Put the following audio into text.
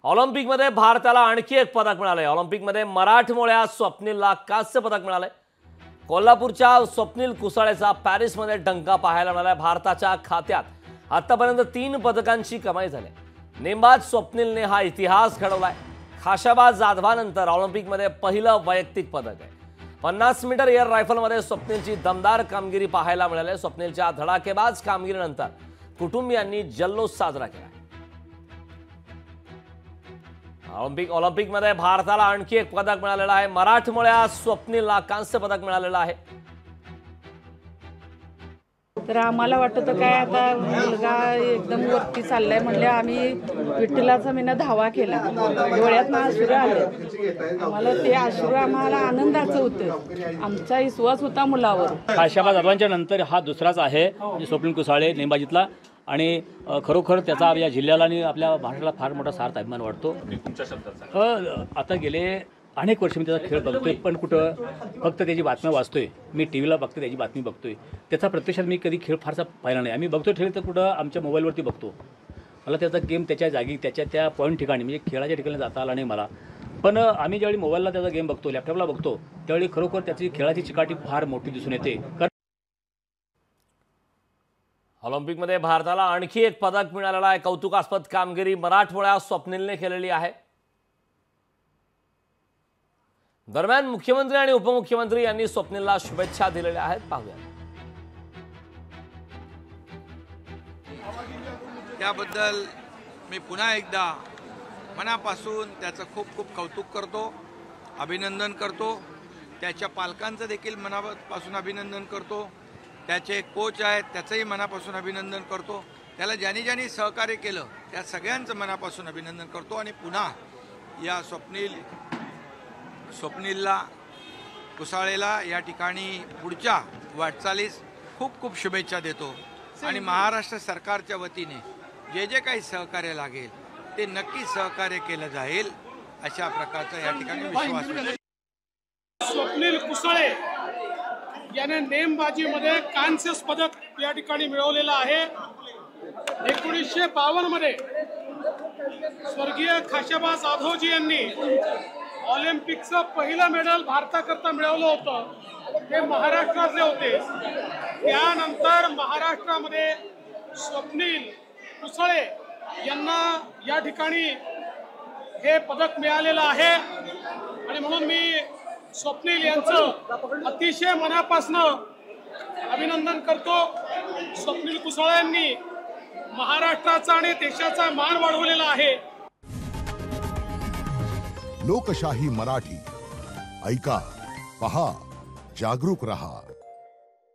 ऑलिम्पिकमध्ये भारताला आणखी एक पदक मिळाले। ऑलिम्पिकमध्ये मराठमोळ्या स्वप्नीलला कांस्य पदक मिळाले। कोल्हापूरच्या स्वप्नील कुसाळेचा पॅरिसमध्ये डंका पाहायला मिळाला। भारताच्या खात्यात आतापर्यंत 3 पदकांची कमाई झाली। नेमबाज स्वप्नीलने हा इतिहास घडवलाय। खाशाबा जाधवानंतर ऑलिम्पिकमध्ये पहिलं वैयक्तिक पदक आहे। 50 मीटर एअर रायफलमध्ये स्वप्नीलची दमदार कामगिरी पाहायला मिळाली। स्वप्नीलच्या धडाकेबाज कामगिरीनंतर कुटुंबियांनी जल्लोष साजरा केला। ऑलिम्पिकमध्ये भारताला आणखी एक पदक मिळालेलं आहे। मराठमोळ्या स्वप्नीलला कांस्य पदक मिळालेलं आहे। तर आम्हाला वाटतं काय आता मुलगा एकदम वरती चाललाय म्हणले आम्ही विठ्ठलाचा मीनं धावा केला। डोळ्यातनं अश्रू आले आम्हाला। ते अश्रू आम्हाला आनंदाचं होतं। आमचा विश्वास होता मुलावर। खाशाबा जाधवांच्या नंतर हा दुसराच आहे स्वप्नील कुसाळे नेमबाजीतला आणि खरोखर त्याचा या जिल्ह्याला आणि आपल्या महाराष्ट्राला फार मोठा सार्थ अभिमान वाटतो। आता गेले अनेक वर्ष मी त्याचा खेळ बघतोय, पण कुठं फक्त त्याची बातम्या वाचतोय। मी टी व्हीला बघतो, त्याची बातमी बघतोय। त्याचा प्रत्यक्षात मी कधी खेळ फारसा पाहिला नाही। आम्ही बघतो खेळ तर कुठं आमच्या मोबाईलवरती बघतो। मला त्याचा गेम त्याच्या जागी त्याच्या त्या पॉईंट ठिकाणी म्हणजे खेळाच्या ठिकाणी जाता आला नाही मला। पण आम्ही ज्यावेळी मोबाईलला त्याचा गेम बघतो, लॅपटॉपला बघतो, त्यावेळी खरोखर त्याची खेळाची चिकाटी फार मोठी दिसून येते। ऑलिम्पिकमध्ये भारताला आणखी एक पदक मिळालेलं आहे। कौतुकास्पद कामगिरी मराठमोळ्या स्वप्नीलने केलेली आहे। दरम्यान मुख्यमंत्री आणि उपमुख्यमंत्री यांनी स्वप्नीलला शुभेच्छा दिलेल्या आहेत। पाहूया। त्याबद्दल मी पुन्हा एकदा मनापासून त्याचं खूप खूप कौतुक करतो, अभिनंदन करतो। त्याच्या पालकांचं देखील मनापासून अभिनंदन करतो। त्याचे कोच आहेत त्याचंही मनापासून अभिनंदन करतो। त्याला ज्यांनी सहकार्य केलं त्या सगळ्यांचं मनापासून अभिनंदन करतो आणि पुन्हा या स्वप्नीलला कुसाळेला या ठिकाणी पुढच्या वाटचालीस खूप खूप शुभेच्छा देतो आणि महाराष्ट्र सरकारच्या वतीने जे काही सहकार्य लागेल ते नक्की सहकार्य केलं जाईल अशा प्रकारचा या ठिकाणी विश्वास आहे। स्वप्नील कुसाळे याने नेमबाजीमध्ये कांस्य पदक या ठिकाणी मिळवलेलं आहे। 1952 मध्ये स्वर्गीय खाशाबा जाधवजी यांनी ऑलिम्पिकचं पहिलं मेडल भारताकरता मिळवलं होतं। ते महाराष्ट्रातले होते। त्यानंतर महाराष्ट्रामध्ये स्वप्नील कुसाळे यांना या ठिकाणी हे पदक मिळालेलं आहे आणि म्हणून मी स्वप्नील यांचं अतिशय मनापासून अभिनंदन करतो। स्वप्नील कुसाळे यांनी महाराष्ट्राचा आणि देशाचा मान वाढवलेला आहे। लोकशाही मराठी ऐका, पहा, जागरूक रहा।